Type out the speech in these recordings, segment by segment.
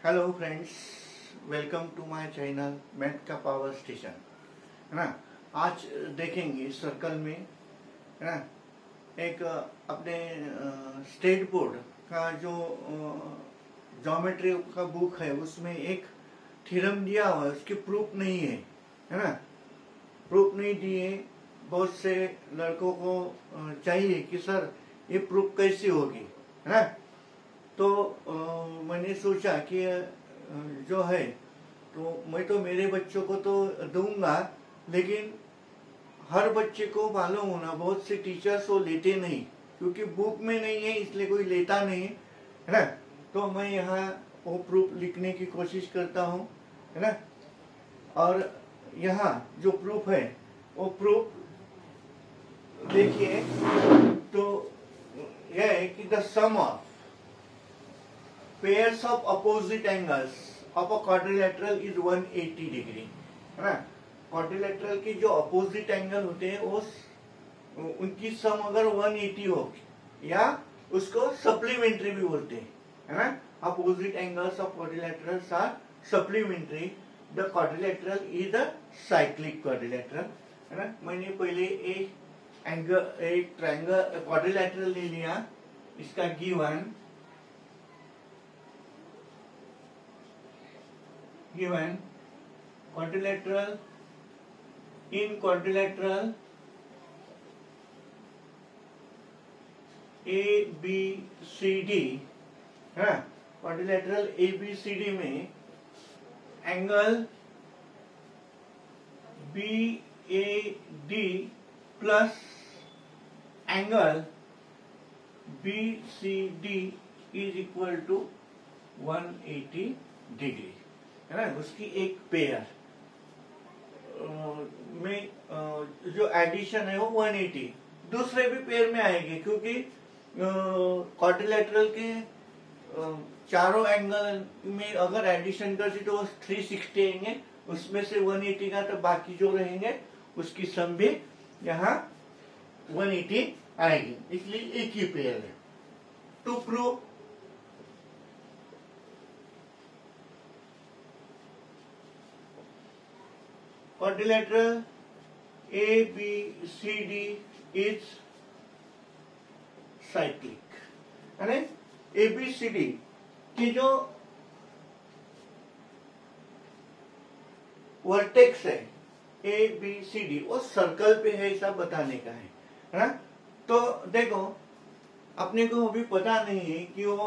Hello friends, welcome to my channel math का power station. है ना। आज देखेंगे सर्कल में, है ना, एक अपने स्टेट बोर्ड का जो ज्योमेट्री का बुक है उसमें एक थ्योरम दिया हुआ है, उसकी प्रूफ नहीं है ना। प्रूफ नहीं दिए, बहुत से लड़कों को चाहिए कि सर ये प्रूफ कैसी होगी, है ना। तो मैंने सोचा कि जो है तो मैं तो मेरे बच्चों को तो दूंगा, लेकिन हर बच्चे को मालूम होना, बहुत से टीचर्स वो लेते नहीं क्योंकि बुक में नहीं है, इसलिए कोई लेता नहीं है ना। तो मैं यहाँ वो प्रूफ लिखने की कोशिश करता हूँ, है ना। और यहाँ जो प्रूफ है वो प्रूफ देखिए, तो यह है कि the sum of pairs of opposite angles of a quadrilateral is 180 degree, है ना। क्वाड्रिलेटरल के जो अपोजिट एंगल होते हैं उनकी सम अगर 180 हो, या उसको सप्लीमेंट्री भी बोलते हैं, है ना। Opposite angles of quadrilaterals are supplementary. The quadrilateral is the cyclic quadrilateral, है ना। मैंने पहले एक ट्रायंगल क्वाड्रिलेटरल ले लिया, इसका given quadrilateral, in quadrilateral ABCD, है ना। क्वाड्रिलेटरल ABCD में angle BAD plus angle BCD is equal to 180 degree, है ना। उसकी एक पेयर में जो एडिशन है वो 180 दूसरे भी पेयर में आएगी, क्योंकि क्वाड्रिलेटरल के चारों एंगल में अगर एडिशन कर तो 360 आएंगे, उसमें से 180 का, तो बाकी जो रहेंगे उसकी सम भी यहाँ 180 आएगी, इसलिए एक ही पेयर है। To prove quadrilateral ABCD is cyclic, है ना। ABCD की जो वर्टेक्स है ABCD वो सर्कल पे है, ऐसा बताने का है ना। तो देखो, अपने को अभी पता नहीं है कि वो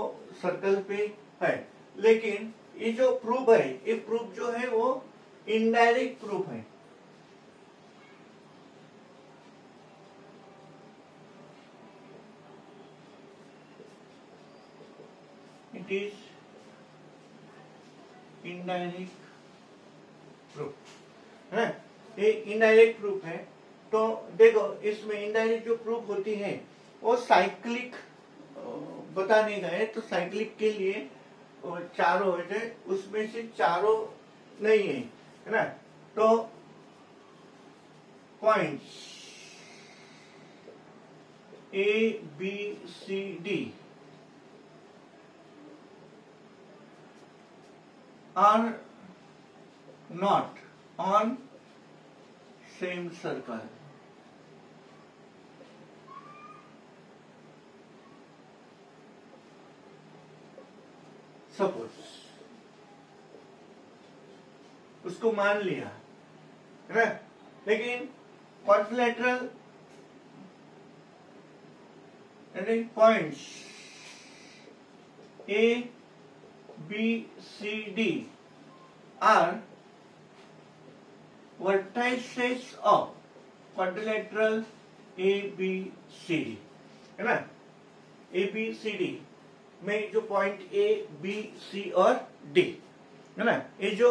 सर्कल पे है, लेकिन ये जो प्रूफ है, ये प्रूफ जो है वो इनडायरेक्ट प्रूफ है। इट इज इनडायरेक्ट प्रूफ, है ना। ये इनडायरेक्ट प्रूफ है। तो देखो, इसमें इनडायरेक्ट जो प्रूफ होती है वो साइक्लिक बताने का है। तो साइक्लिक के लिए चारों होते, उसमें से चारों नहीं है ना। तो points ABCD are not on same circle. Suppose उसको मान लिया, है ना, लेकिन quadrilateral points ABCD are vertices of quadrilateral ABCD, है ना। ABCD में जो पॉइंट A, B, C और D, है ना, ये जो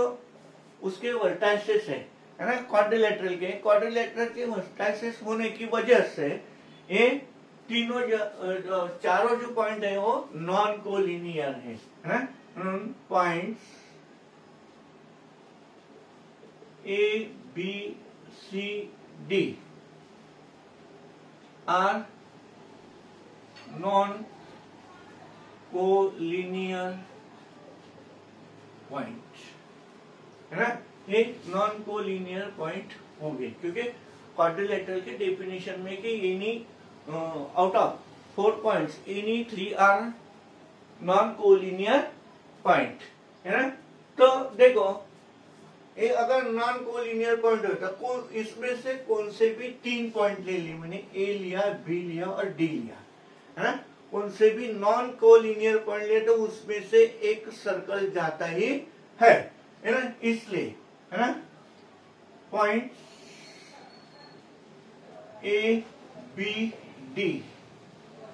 उसके वर्टाइसेस है ना, क्वाड्रिलेटरल के वर्टाइसेस होने की वजह से ये तीनों चारों जो पॉइंट है वो नॉन कोलिनियर है ना। Points ABCD are non collinear point, है ना, ये नॉन कोलिनियर पॉइंट होंगे, क्योंकि क्वाड्रिलेटरल के डेफिनेशन में कि any out of 4 points any 3 are non collinear point, है ना। तो देखो ये अगर नॉन कोलिनियर पॉइंट होता तो इसमें से कौन से भी 3 पॉइंट ले लिए, मैंने ए लिया, बी लिया और डी लिया, है ना, उनसे भी नॉन कोलिनियर पॉइंट लिया तो उसमें से एक सर्कल जाता ही है ना, इसलिए, है ना, point A B D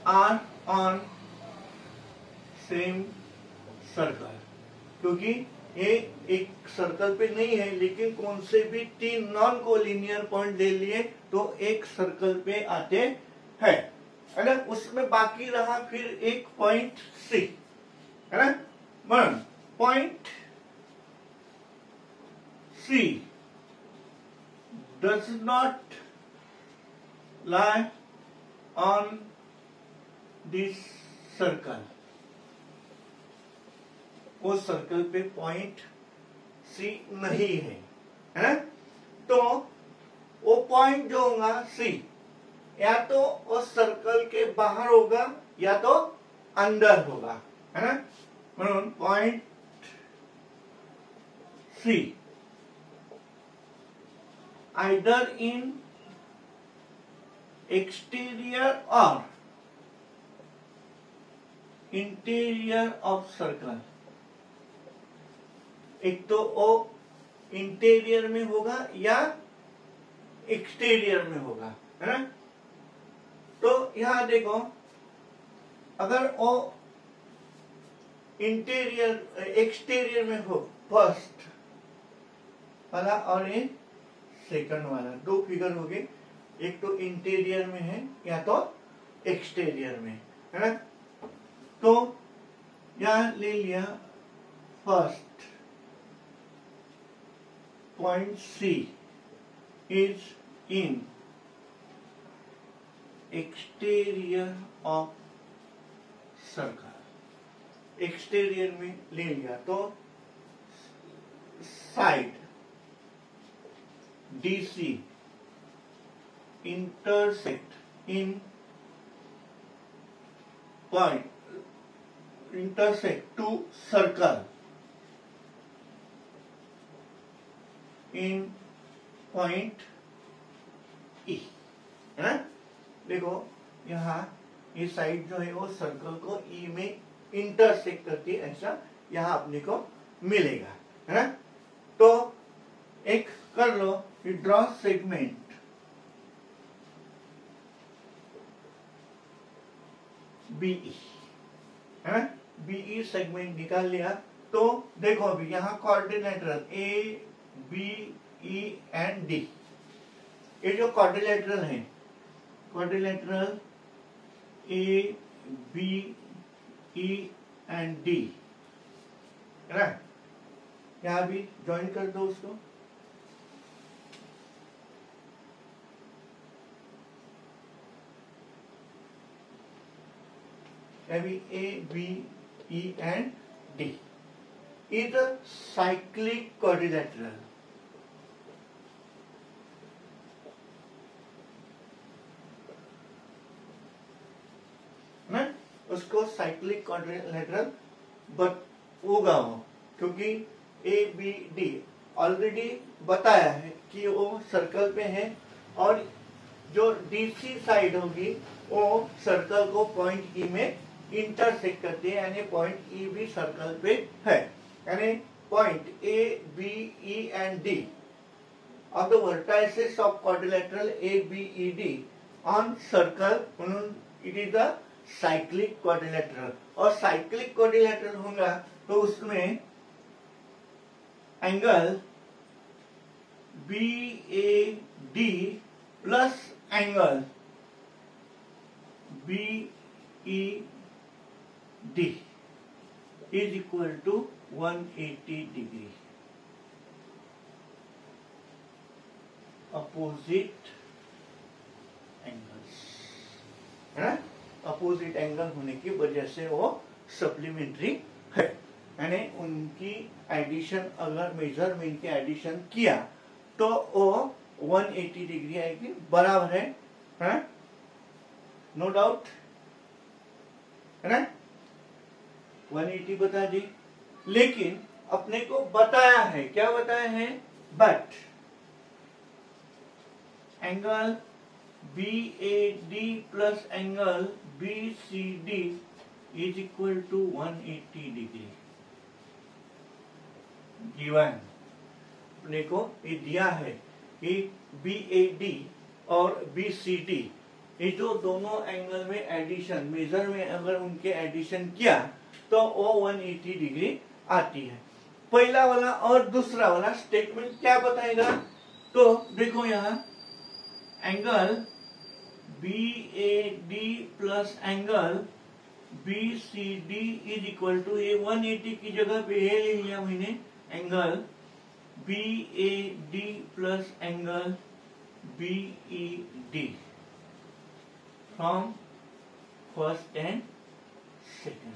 are on same circle, क्योंकि ये एक सर्कल पे नहीं है, लेकिन कौन से भी 3 नॉन कोलिनियर पॉइंट ले लिए तो एक सर्कल पे आते हैं, है ना। उसमें बाकी रहा फिर एक पॉइंट सी, है ना, point C does not lie on this circle, वो सर्कल पे पॉइंट सी नहीं है ना। तो वो पॉइंट जो होगा सी या तो उस सर्कल के बाहर होगा या तो अंदर होगा, है ना। Point C either in exterior or interior of circle, एक तो वो इंटीरियर में होगा या एक्सटीरियर में होगा, है ना। तो यहां देखो अगर वो इंटीरियर एक्सटीरियर में हो फर्स्ट वाला और ये सेकंड वाला, 2 फिगर हो गए, एक तो इंटीरियर में है या तो एक्सटीरियर में, है ना। तो यहां ले लिया first point C is in exterior of circle, exterior में ले लिया तो side DC intersect in point, intersect to circle in point E, है ना। देखो यहाँ ये साइड जो है वो सर्कल को E में इंटरसेक्ट करती है, ऐसा यहाँ अपने को मिलेगा, है ना। तो एक कर लो, ड्रॉ सेगमेंट बीई, है ना, बीई सेगमेंट निकाल लिया। तो देखो अभी यहाँ quadrilateral A B E and D, ये जो क्वाड्रिलेटरल है, quadrilateral A B E and D, है ना, यहाँ भी ज्वाइन कर दो उसको। अभी A, B, E and D is a cyclic quadrilateral. ना उसको साइक्लिक क्वाड्रिलेटरल बट होगा वो, क्योंकि A, B, D ऑलरेडी बताया है कि वो सर्कल पे है और जो DC साइड होगी वो सर्कल को पॉइंट E में इंटरसेक्ट करती है, यानी पॉइंट E भी सर्कल पे है, यानी point A, B, E and D of the vertices of quadrilateral A, B, E, D on circle, it is the cyclic quadrilateral। और cyclic quadrilateral होगा तो उसमें angle BAD plus angle BED is equal to 180 degree, opposite angles, है ना। Opposite angle होने की वजह से वो सप्लीमेंट्री है। यानी उनकी एडिशन, अगर मेजरमेंट की एडिशन किया तो वो 180 डिग्री आएगी, बराबर है? नो डाउट है ना? 180 बता दी, लेकिन अपने को बताया है, क्या बताया है? But angle BAD plus angle BCD is equal to 180 degree given. अपने को ये दिया है कि BAD और BCD ये जो दोनों एंगल में एडिशन, मेजर में अगर उनके एडिशन किया तो वो 180 डिग्री आती है। पहला वाला और दूसरा वाला स्टेटमेंट क्या बताएगा? तो देखो यहाँ angle BAD plus angle BCD is equal to, ये 180 की जगह पे ये ले लिया मैंने, angle BAD plus angle BED from first and second,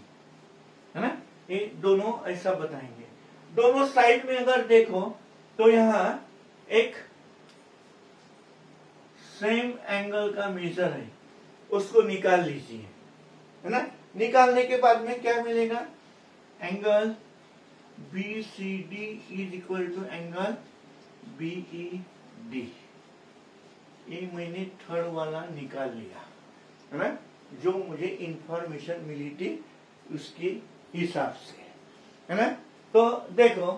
है ना? ये दोनों ऐसा बताएंगे। दोनों साइड में अगर देखो तो यहाँ एक सेम एंगल का मेजर है, उसको निकाल लीजिए, है ना? निकालने के बाद में क्या मिलेगा? Angle BCD is equal to angle BED। ये मैंने थर्ड वाला निकाल लिया, है ना? जो मुझे इंफॉर्मेशन मिली थी उसके हिसाब से, है ना? तो देखो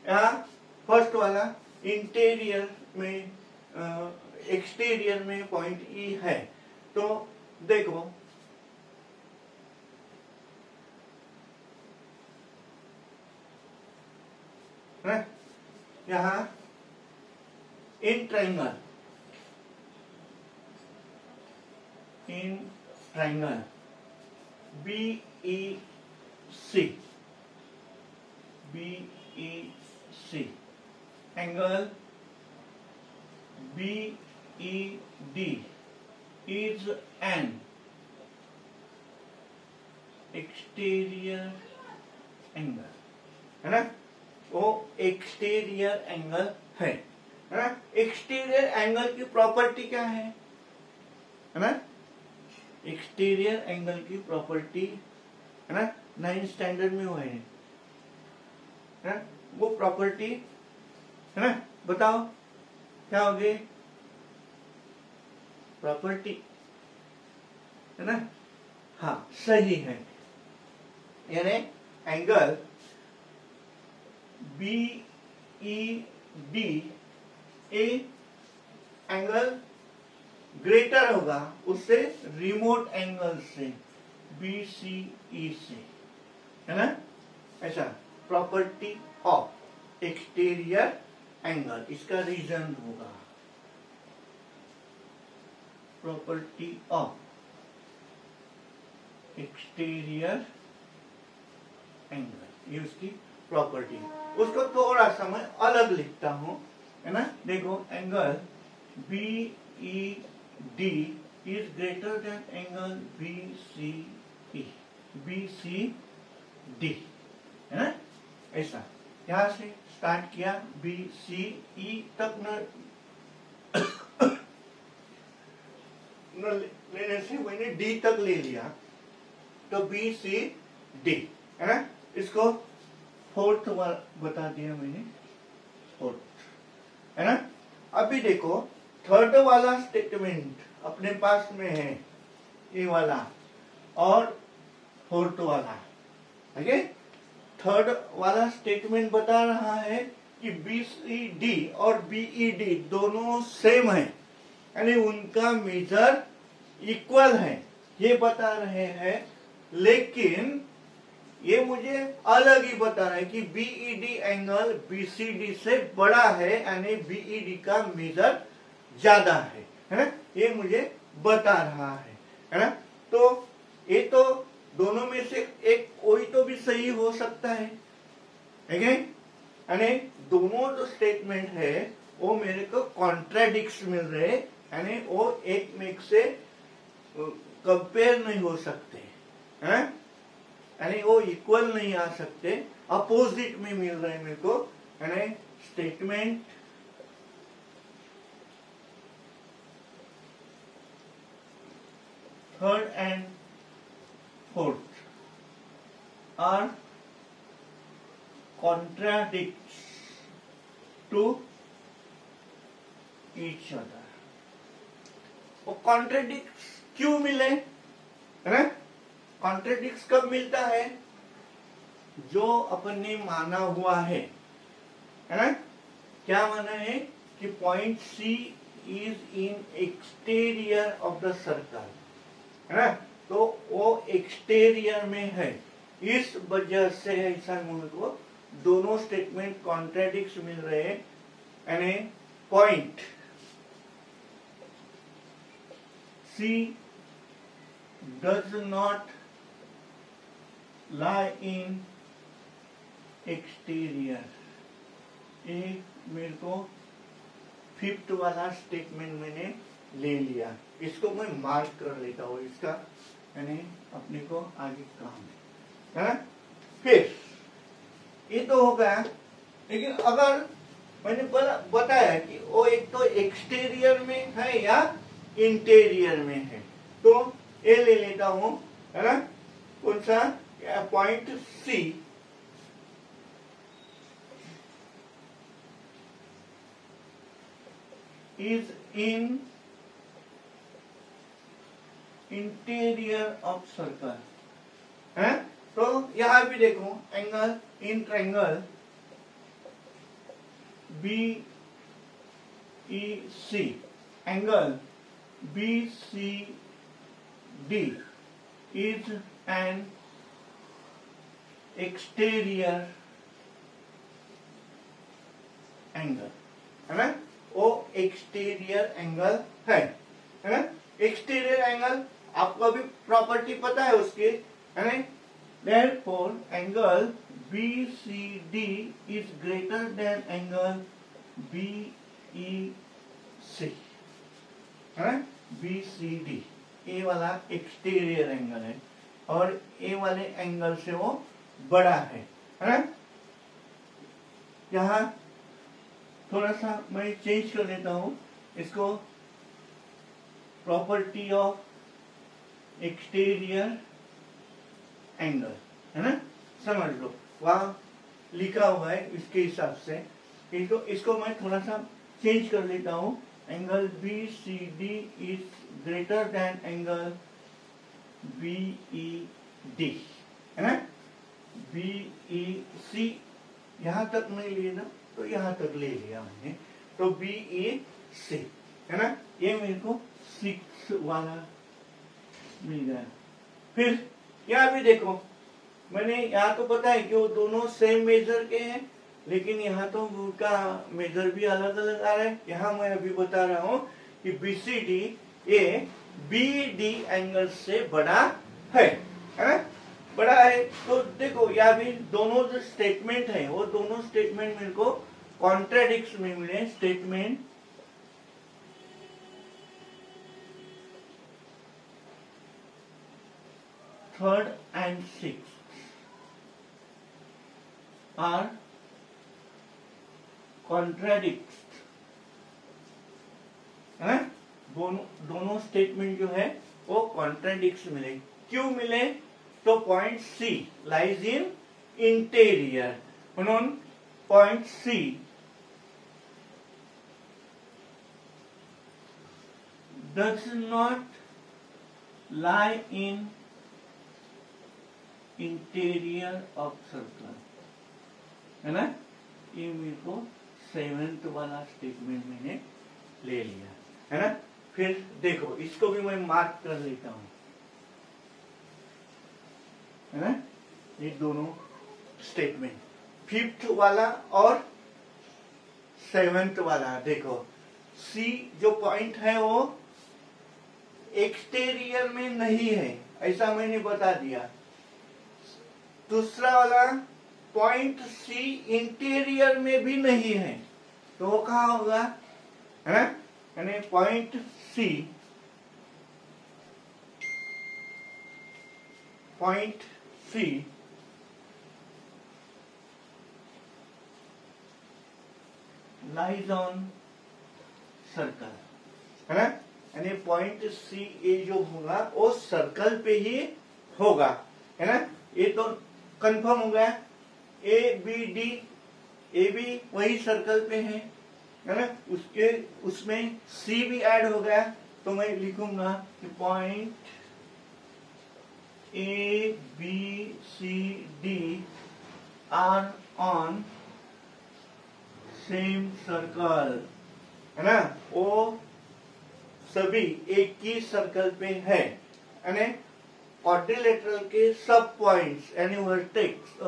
यहाँ फर्स्ट वाला इंटीरियर में, एक्सटीरियर में पॉइंट E है, तो देखो है ना, यहाँ in triangle BEC angle BED is an exterior angle, है ना? वो एक्सटीरियर एंगल है ना? एक्सटीरियर एंगल की प्रॉपर्टी क्या है ना? एक्सटीरियर एंगल की प्रॉपर्टी, है ना, 9th स्टैंडर्ड में हुआ है ना? वो प्रॉपर्टी, है ना? बताओ क्या होगी प्रॉपर्टी, है ना? हाँ सही है, यानी angle BED A angle greater होगा उससे रिमोट एंगल से BCE से, है ना? ऐसा प्रॉपर्टी ऑफ एक्सटीरियर एंगल, इसका रीजन होगा प्रॉपर्टी ऑफ एक्सटीरियर एंगल, ये उसकी प्रॉपर्टी। उसको थोड़ा सा मैं अलग लिखता हूं, है ना? देखो angle BED is greater than angle BCD, है ना? ऐसा यहाँ से स्टार्ट किया, BCE तक न लेने से मैंने D तक ले लिया, तो BCD, है ना? इसको फोर्थ बता दिया मैंने, फोर्थ, है ना? अभी देखो थर्ड वाला स्टेटमेंट अपने पास में है, ये वाला और फोर्थ वाला, ठीक है? थर्ड वाला स्टेटमेंट बता रहा है कि BCD और BED दोनों सेम है, यानी उनका मेजर इक्वल है, ये बता रहे हैं। लेकिन ये मुझे अलग ही बता रहा है कि BED एंगल BCD से बड़ा है, यानी BED का मेजर ज्यादा है ना? ये मुझे बता रहा है ना? तो ये तो दोनों में से एक कोई तो भी सही हो सकता है, यानी दोनों जो स्टेटमेंट है वो मेरे को कॉन्ट्राडिक्ट मिल रहे, यानी वो एक में से कंपेयर नहीं हो सकते, है? यानी वो इक्वल नहीं आ सकते, अपोजिट में मिल रहे हैं मेरे को, यानी statement third and fourth are contradict to each other. वो कॉन्ट्राडिक्ट क्यों मिले, है ना? कॉन्ट्राडिक्ट कब मिलता है? जो अपन ने माना हुआ है ना? क्या माना है कि point C is in exterior of the circle, है ना? तो वो एक्सटीरियर में है, इस वजह से ऐसा मुझे को दोनों स्टेटमेंट कॉन्ट्राडिक्ट मिल रहे हैं। यानी point C does not lie in exterior, ये मेरे को फिफ्थ वाला स्टेटमेंट मैंने ले लिया, इसको मैं मार्क कर लेता हूँ, इसका यानी अपने को आगे काम है ना? फिर ये तो हो गया, लेकिन अगर मैंने बताया कि वो एक तो एक्सटीरियर में है या इंटीरियर में है, तो ये ले लेता हूँ, है ना? कौन सा? Point C is in interior of circle है। तो यहां भी देखो angle in triangle B E C, angle B C D is an exterior angle, है ना? वो एक्सटीरियर एंगल है ना? एक्सटीरियर एंगल आपको अभी प्रॉपर्टी पता है उसकी, है ना? Therefore, angle BCD is greater than angle BEC, है ना? BCD ये वाला एक्सटीरियर एंगल है और ये वाले एंगल से वो बड़ा है ना? यहाँ थोड़ा सा मैं चेंज कर लेता हूँ इसको, प्रॉपर्टी ऑफ एक्सटीरियर एंगल, है ना? समझ लो, वहां लिखा हुआ है इसके हिसाब से, इसको मैं थोड़ा सा चेंज कर लेता हूँ। Angle B C D is greater than angle B E D, है ना? बी ई सी यहां तक नहीं लिया ना, तो यहां तक ले लिया मैंने, तो बी ई सी, है ना? ये मेरे को 6 वाला मिल गया। फिर यहाँ भी देखो, मैंने यहाँ तो पता है कि वो दोनों सेम मेजर के हैं, लेकिन यहाँ तो उनका मेजर भी अलग अलग आ रहा है। यहाँ मैं अभी बता रहा हूँ कि BCD ये BD एंगल से बड़ा है ना? बड़ा है। तो देखो यहाँ भी दोनों जो स्टेटमेंट है वो दोनों स्टेटमेंट मेरे को कॉन्ट्राडिक्ट में मिले। Statement third and sixth are contradict, है? दोनों स्टेटमेंट जो है वो कॉन्ट्राडिक्ट मिले। क्यों मिले? तो point C lies in interior, म्हणून point C does not lie in interior of circle, है ना? ये मेरे को 7th वाला स्टेटमेंट मैंने ले लिया, है ना? फिर देखो इसको भी मैं मार्क कर लेता हूं, है ना? ये दोनों स्टेटमेंट 5th वाला और 7th वाला। देखो सी जो पॉइंट है वो एक्सटीरियर में नहीं है, ऐसा मैंने बता दिया। दूसरा वाला पॉइंट सी इंटीरियर में भी नहीं है, तो वो कहाँ होगा, है ना? यानी point C lies on circle, है ना, यानी पॉइंट सी ए जो होगा वो सर्कल पे ही होगा, है ना। ये तो कंफर्म हो गया। ए बी डी, ए भी वही सर्कल पे है ना, उसके उसमें सी भी ऐड हो गया, तो मैं लिखूंगा कि point A B C D are on same circle, है ना, वो सभी एक ही सर्कल पे है, यानी क्वाड्रिलेटरल के सब पॉइंट्स यानी वर्टेक्स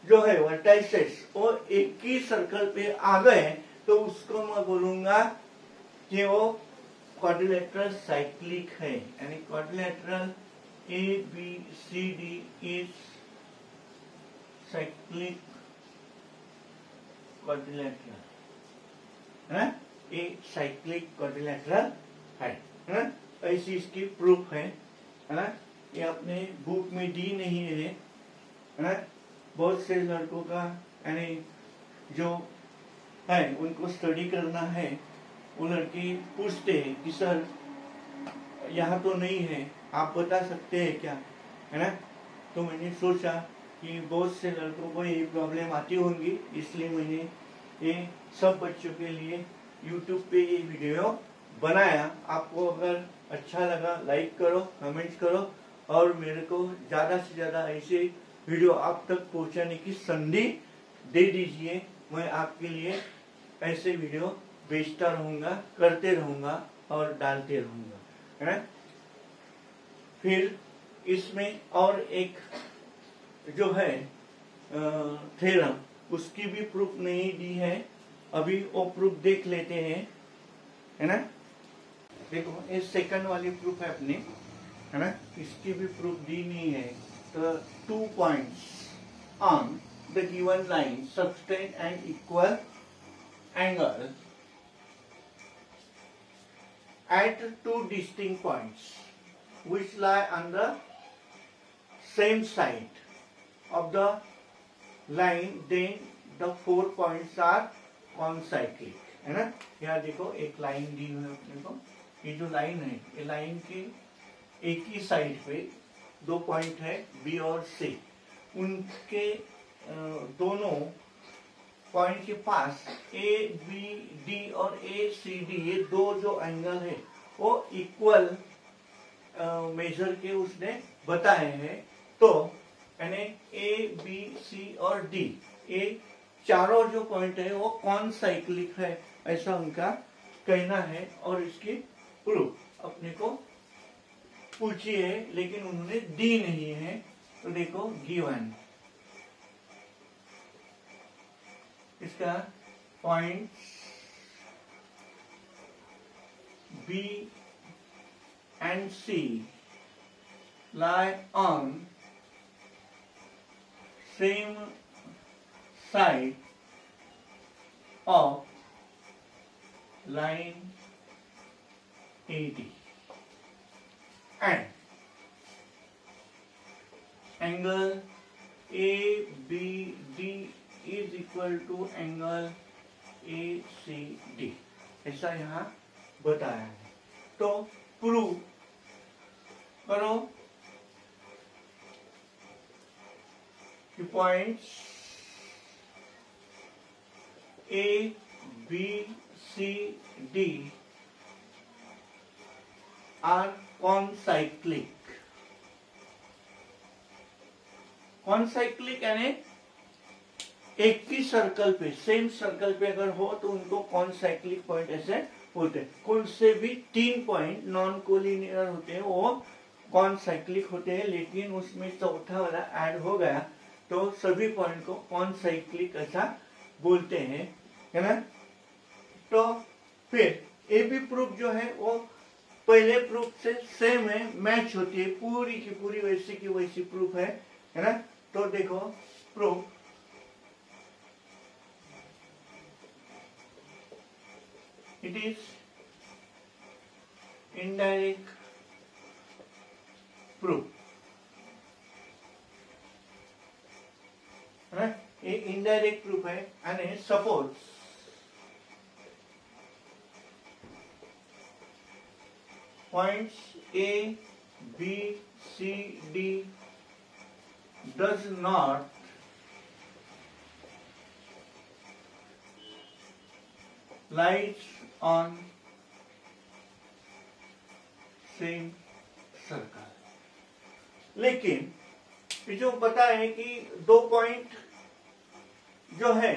जो है वर्टाइसेस वो एक ही सर्कल पे आ गए, तो उसको मैं बोलूंगा कि वो क्वाड्रिलेटरल साइक्लिक है, यानी quadrilateral A B C D is cyclic quadrilateral, है ना, ये साइक्लिक क्वाड्रिलेटरल है ना। ऐसी इसकी प्रूफ है ना। ये अपने बुक में दी नहीं है ना। बहुत से लड़कों का यानी जो है उनको स्टडी करना है, वो लड़के पूछते हैं कि सर यहाँ तो नहीं है, आप बता सकते हैं क्या, है ना। तो मैंने सोचा कि बहुत से लड़कों को ये प्रॉब्लम आती होंगी, इसलिए मैंने ये सब बच्चों के लिए YouTube पे ये वीडियो बनाया। आपको अगर अच्छा लगा लाइक करो, कमेंट करो और मेरे को ज्यादा से ज्यादा ऐसे वीडियो आप तक पहुंचाने की संधि दे दीजिए। मैं आपके लिए ऐसे वीडियो भेजता रहूंगा, करते रहूंगा और डालते रहूंगा, है ना। फिर इसमें और एक जो है थ्योरम, उसकी भी प्रूफ नहीं दी है, अभी वो प्रूफ देख लेते हैं, है ना। देखो ये सेकंड वाली प्रूफ है अपनी, है ना, इसकी भी प्रूफ दी नहीं है। तो 2 points on the given line sustain and equal angle at 2 distinct points which lie on the same side of the line, then the 4 points are concyclic, है ना। यहाँ देखो एक लाइन दी हुई है अपने को, ये जो लाइन है ये लाइन के एक ही साइड पे 2 पॉइंट है बी और सी, उनके दोनों पॉइंट के पास ए बी डी और ए सी डी, ये दो जो एंगल है वो इक्वल मेजर के उसने बताए हैं। तो यानी ए बी सी और डी, ये चारों जो पॉइंट है वो कौन साइक्लिक है, ऐसा उनका कहना है। और इसकी प्रूफ अपने को पूछी है लेकिन उन्होंने दी नहीं है। तो देखो गिवन इसका point B and C lie on same side of line AD and angle ABD is equal to angle ACD, ऐसा यहाँ बताया है। तो प्रूव करो कि points A B C D are concyclic. Concyclic यानी एक ही सर्कल पे, सेम सर्कल पे अगर हो तो उनको कॉनसाइक्लिक पॉइंट ऐसे बोलते हैं। कौन से भी 3 पॉइंट नॉन कोलिनियर होते हैं वो कॉनसाइक्लिक होते हैं, लेकिन उसमें चौथा वाला ऐड हो गया तो सभी पॉइंट को कॉनसाइक्लिक ऐसा बोलते हैं, है ना। तो फिर ए बी प्रूफ जो है वो पहले प्रूफ से सेम है, मैच होती है, पूरी की पूरी वैसी की वैसी प्रूफ है ना। तो देखो proof it is indirect proof, है ना। ये इनडायरेक्ट प्रूफ है। यानी suppose points A, B, C, D does not lies on same circle. लेकिन ये जो पता है कि 2 पॉइंट जो है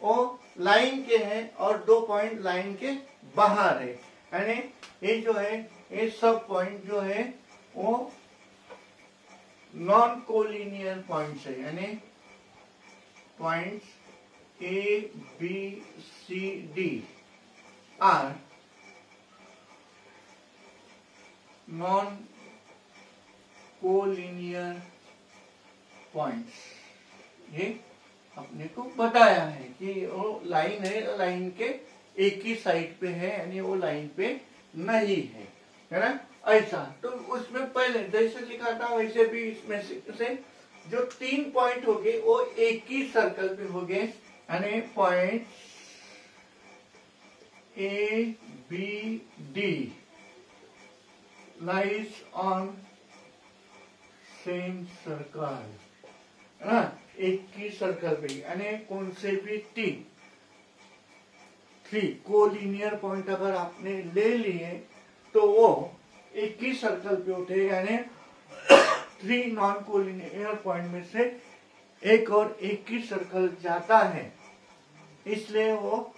वो लाइन के हैं और 2 पॉइंट लाइन के बाहर है, यानी ये जो है ये सब पॉइंट जो है वो नॉन कोलिनियर पॉइंट्स है, यानी points A, B, C, D are non collinear points. ये अपने को बताया है कि वो लाइन है, लाइन के एक ही साइड पे है, यानी वो लाइन पे नहीं है ना, ऐसा। तो उसमें पहले जैसे लिखा था वैसे भी इसमें से जो 3 पॉइंट हो गए वो एक ही सर्कल पे हो गए, यानी point A, B, D lies on same circle, है ना, एक ही सर्कल पे, यानी कौन से भी 3 कोलिनियर पॉइंट अगर आपने ले लिए तो वो एक ही सर्कल पे होते हैं, यानी 3 नॉन कोलिनियर पॉइंट में से एक और एक ही सर्कल जाता है, इसलिए वो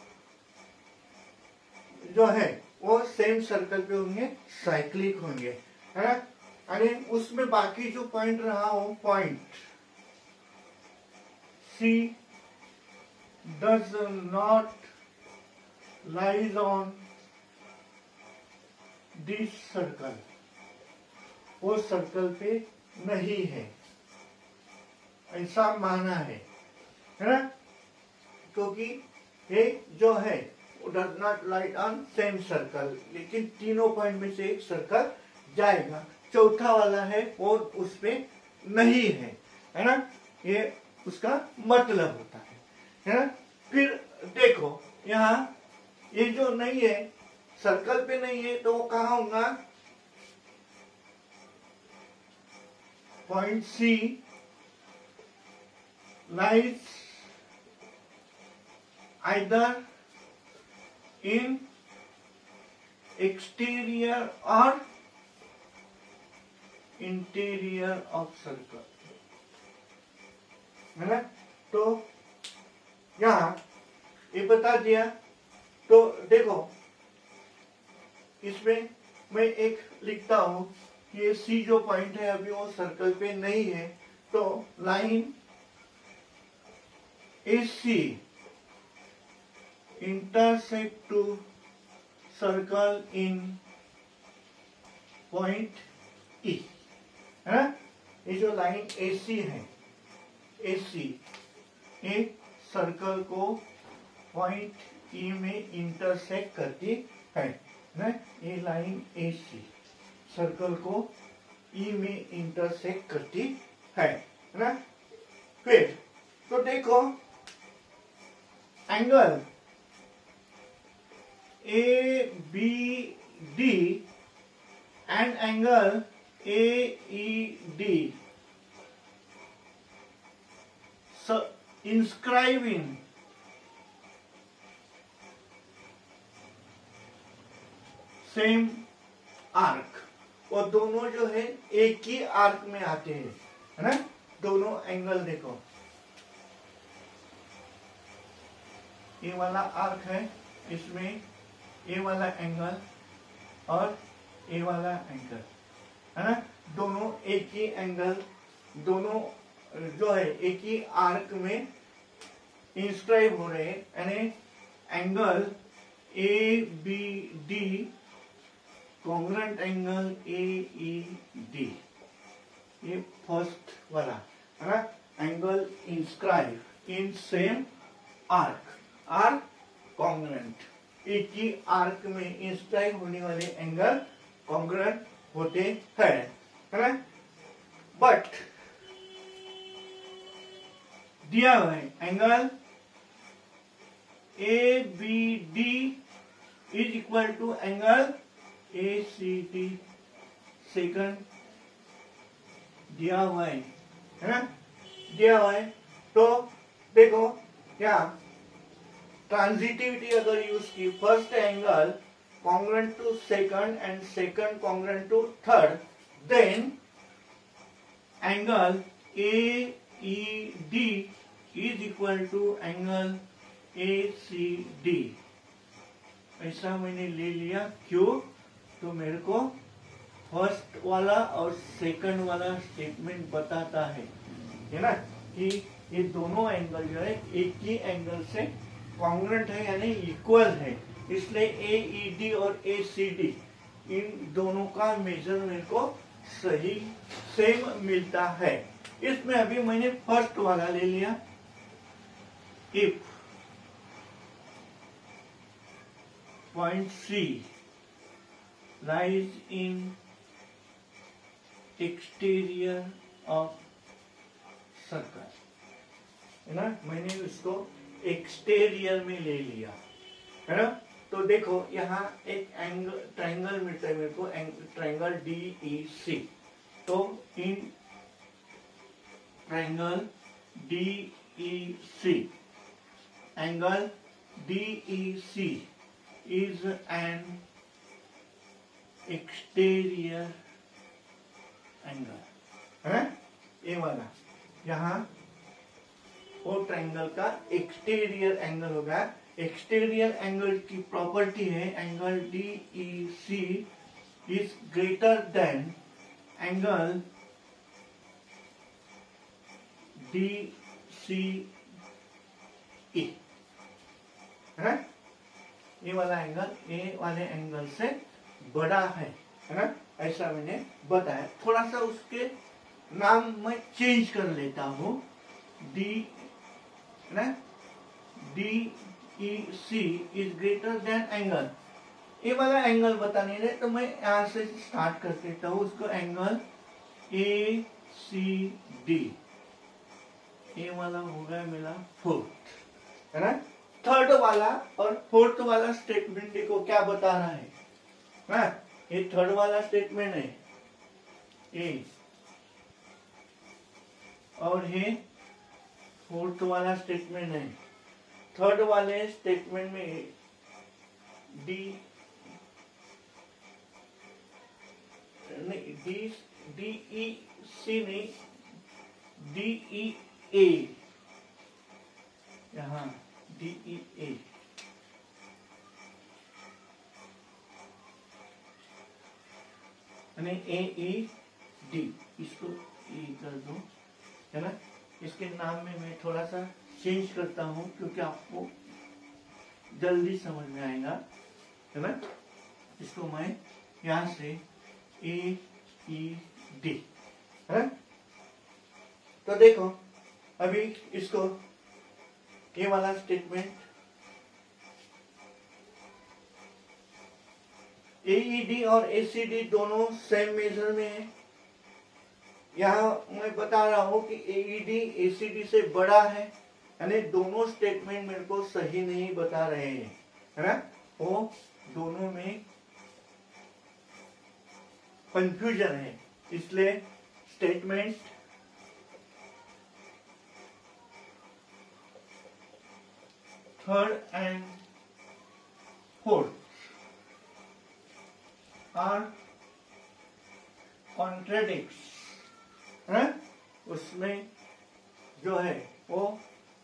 जो है वो सेम सर्कल पे होंगे, साइक्लिक होंगे, है ना। यानी उसमें बाकी जो पॉइंट रहा हो, point C does not lies on this circle, वो सर्कल पे नहीं है, ऐसा माना है ना, क्योंकि ये जो है वो does not light on same circle, लेकिन तीनों पॉइंट में से एक सर्कल जाएगा, चौथा वाला है वो उसपे नहीं है ना, ये उसका मतलब होता है ना। फिर देखो यहाँ ये जो नहीं है, सर्कल पे नहीं है, तो वो कहाँ होगा, point C lies either in exterior or interior of circle, है ना। तो यहाँ ये बता दिया। तो देखो इसमें मैं एक लिखता हूं कि ये C जो पॉइंट है अभी वो सर्कल पे नहीं है, तो line AC intersect to circle in point E, है ना। ये जो लाइन AC है, AC एक सर्कल को पॉइंट E में इंटरसेक्ट करती है ना, ये लाइन AC सर्कल को E में इंटरसेक्ट करती है ना। फिर तो देखो angle ABD and angle AED inscribe in same arc, वो दोनों जो है एक ही आर्क में आते हैं, है ना। दोनों एंगल देखो, ये वाला आर्क है, इसमें ये वाला एंगल और ये वाला एंगल, है ना, दोनों एक ही एंगल, दोनों जो है एक ही आर्क में इंस्क्राइब हो रहे हैं, यानी angle ABD congruent angle AED, ये फर्स्ट वाला, है ना, angle inscribe in same arc, arc congruent, एक ही आर्क में इंस्क्राइब होने वाले एंगल कॉन्ग्रुएंट होते हैं, है ना। बट दिया हुआ है angle ABD is equal to angle A C D second दिया हुआ है ना, दिया हुआ है। तो देखो क्या ट्रांजिटिविटी अगर यूज की, first angle congruent to second and second congruent to third, then angle A E D is equal to angle A C D. ऐसा मैंने ले लिया, क्यों? तो मेरे को फर्स्ट वाला और सेकंड वाला स्टेटमेंट बताता है ना, कि ये दोनों एंगल जो है एक ही एंगल से कॉन्ग्रुएंट है यानी इक्वल है, इसलिए ए ई डी और ए सी डी इन दोनों का मेजर मेरे को सही सेम मिलता है। इसमें अभी मैंने फर्स्ट वाला ले लिया, if point C lies in exterior of circle, है ना, मैंने उसको एक्सटीरियर में ले लिया, है ना। तो देखो यहाँ एक एंगल ट्रायंगल मिलता है मेरे को, ट्रायंगल डी ई सी। तो in triangle D E C, angle D E C is an exterior angle, है ये वाला, यहाँ वो ट्रायंगल का एक्सटीरियर एंगल होगा। एक्सटीरियर एंगल की प्रॉपर्टी है, angle D E C is greater than angle D C E, है ना। ये वाला एंगल ए वाले एंगल से बड़ा है ना, ऐसा मैंने बताया। थोड़ा सा उसके नाम मैं चेंज कर लेता हूँ, डी ना, D E C is greater than angle, ये वाला एंगल बता नहीं रहे, तो मैं यहाँ से स्टार्ट कर देता हूँ उसको, एंगल ए सी डी, ये वाला हो गया मेरा फोर्थ, है ना। थर्ड वाला और फोर्थ वाला स्टेटमेंट देखो क्या बता रहा है ना, ये थर्ड वाला स्टेटमेंट है ए, और ये फोर्थ वाला स्टेटमेंट है। थर्ड वाले स्टेटमेंट में डी नहीं, डी ई सी नहीं, डी ई ए, यहाँ डी ई ए, ए ई डी, इसको ई कर दो, है ना। इसके नाम में मैं थोड़ा सा चेंज करता हूँ क्योंकि आपको जल्दी समझ में आएगा, है ना। इसको मैं यहाँ से ए ई डी, है ना। तो देखो अभी इसको, ये वाला स्टेटमेंट ए ई डी और ए सी डी दोनों सेम मेजर में है। यहाँ मैं बता रहा हूँ कि ए E D A C D से बड़ा है, यानी दोनों स्टेटमेंट मेरे को सही नहीं बता रहे हैं, है ना। वो दोनों में कंफ्यूजन है, इसलिए statement third and fourth are contradicts, है, उसमें जो है वो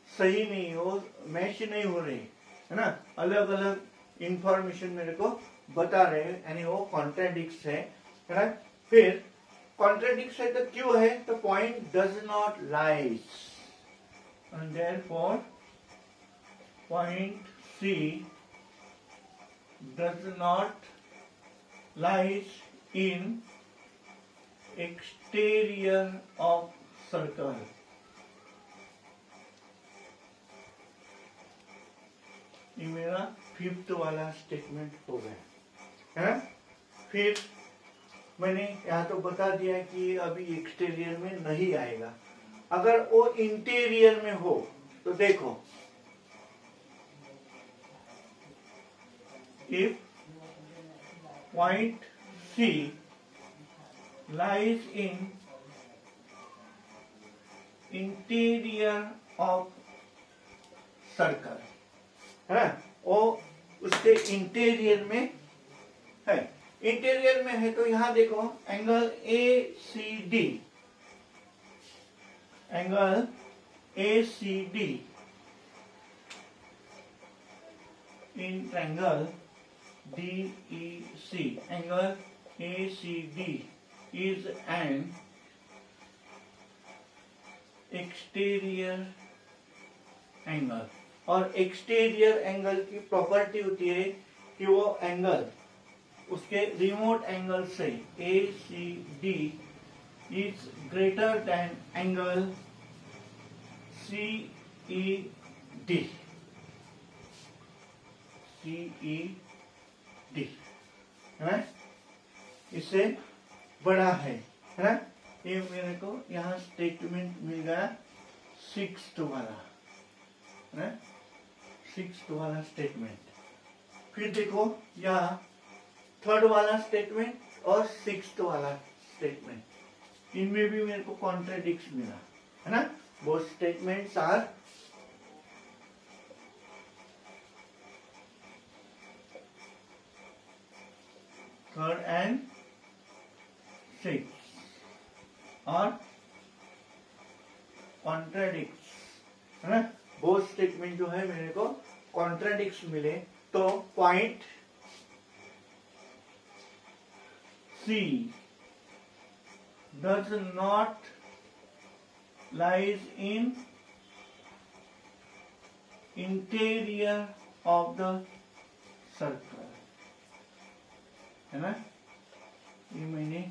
सही नहीं, वो मैच नहीं हो रही, है ना। अलग अलग इंफॉर्मेशन मेरे को बता रहे हैं, यानी वो कॉन्ट्रेडिक्ट्स है ना। फिर कॉन्ट्रेडिक्ट्स है तो क्यों है, तो point does not lies, and therefore point C does not lies in exterior of circle. ये मेरा फिफ्थ वाला स्टेटमेंट हो गया, है। फिर मैंने यहाँ तो बता दिया कि अभी एक्सटीरियर में नहीं आएगा। अगर वो इंटीरियर में हो तो देखो if point C lies in interior of circle, है ना, वो उसके इंटीरियर में है, इंटीरियर में है। तो यहां देखो angle ACD, angle ACD in triangle DEC, angle ACD is an exterior angle. और एक्सटीरियर एंगल की प्रॉपर्टी होती है कि वो एंगल उसके रिमोट एंगल से ACD is greater than angle CED, है ना, इससे बड़ा है ना। ये मेरे को यहाँ स्टेटमेंट मिल गया 6th वाला, है ना, 6th वाला स्टेटमेंट। फिर देखो यहाँ 3rd वाला स्टेटमेंट और 6th वाला स्टेटमेंट, इनमें भी मेरे को कॉन्ट्राडिक्ट मिला, है ना। Both statements are third and 6th और कॉन्ट्राडिक्ट, है ना। बोथ स्टेटमेंट जो है मेरे को कॉन्ट्राडिक्ट मिले। तो point C does not lies in interior of the circle, है ना। ये मैंने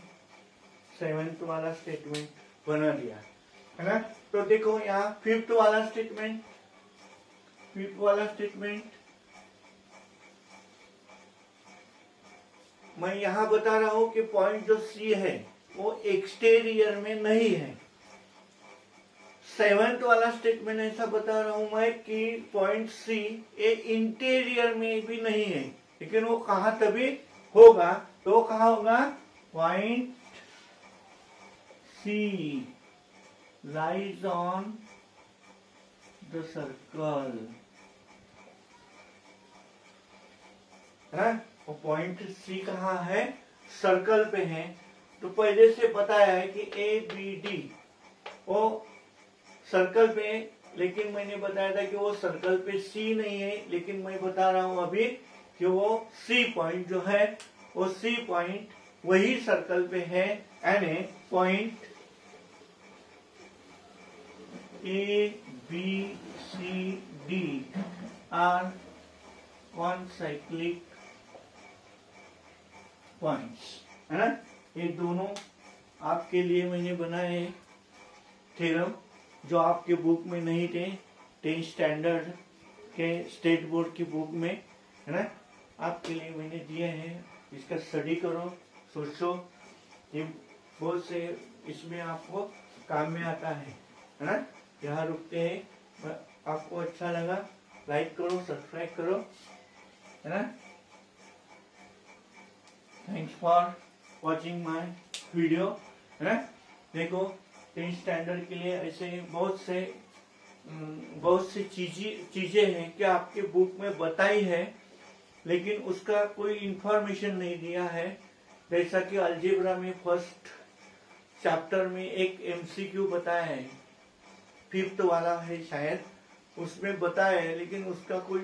7th वाला स्टेटमेंट बना दिया, है ना। तो देखो यहाँ 5th वाला स्टेटमेंट, 5th वाला स्टेटमेंट मैं यहाँ बता रहा हूं कि पॉइंट जो C है वो एक्सटीरियर में नहीं है। 7th वाला स्टेटमेंट ऐसा बता रहा हूं मैं कि पॉइंट C ये इंटीरियर में भी नहीं है, लेकिन वो कहां तभी होगा, तो वो कहां होगा, point C lies on the circle, है ना। वो पॉइंट C कहाँ है, सर्कल पे है। तो पहले से बताया है कि ABD वो सर्कल पे, लेकिन मैंने बताया था कि वो सर्कल पे C नहीं है, लेकिन मैं बता रहा हूं अभी कि वो C पॉइंट जो है वो C पॉइंट वही सर्कल पे है, यानी point ABCD are concyclic points, है ना। ये दोनों आपके लिए मैंने बनाए थ्योरम जो आपके बुक में नहीं थे, 10th स्टैंडर्ड के स्टेट बोर्ड की बुक में, है ना, आपके लिए मैंने दिए हैं। इसका स्टडी करो, सोचो, ये बहुत से इसमें आपको काम में आता है ना। यहाँ रुकते हैं। आपको अच्छा लगा लाइक करो, सब्सक्राइब करो, है ना। Thanks for watching my video, है ना। देखो 10th स्टैंडर्ड के लिए ऐसे बहुत सी चीजें हैं कि आपके बुक में बताई है, लेकिन उसका कोई इंफॉर्मेशन नहीं दिया है। जैसा कि अलजेब्रा में 1st चैप्टर में एक MCQ बताया है, 5th वाला है शायद, उसमें बताया है, लेकिन उसका कोई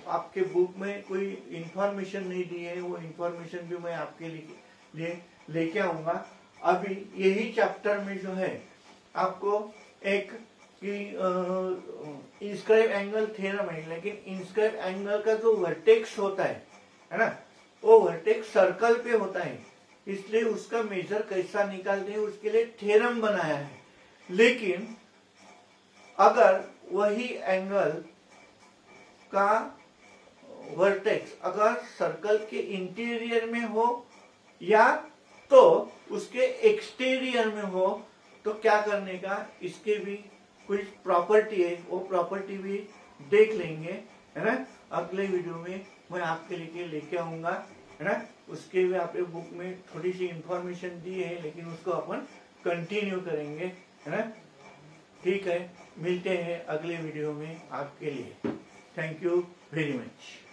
आपके बुक में कोई इंफॉर्मेशन नहीं दी है। वो इंफॉर्मेशन भी मैं आपके लिए लेके आऊंगा। अभी यही चैप्टर में जो है आपको एक कि इंस्क्राइब एंगल थ्योरम है, लेकिन इंस्क्राइब एंगल का जो वर्टेक्स होता है ना, वो वर्टेक्स सर्कल पे होता है, इसलिए उसका मेजर कैसा निकालते हैं उसके लिए थ्योरम बनाया है। लेकिन अगर वही एंगल का वर्टेक्स अगर सर्कल के इंटीरियर में हो या तो उसके एक्सटीरियर में हो, तो क्या करने का, इसके भी कुछ प्रॉपर्टी है, वो प्रॉपर्टी भी देख लेंगे। है ना। अगले वीडियो में मैं आपके लिए लेके आऊंगा, है ना। उसके भी आपने बुक में थोड़ी सी इंफॉर्मेशन दी है, लेकिन उसको अपन कंटिन्यू करेंगे, है ना। ठीक है, मिलते हैं अगले वीडियो में आपके लिए। Thank you very much.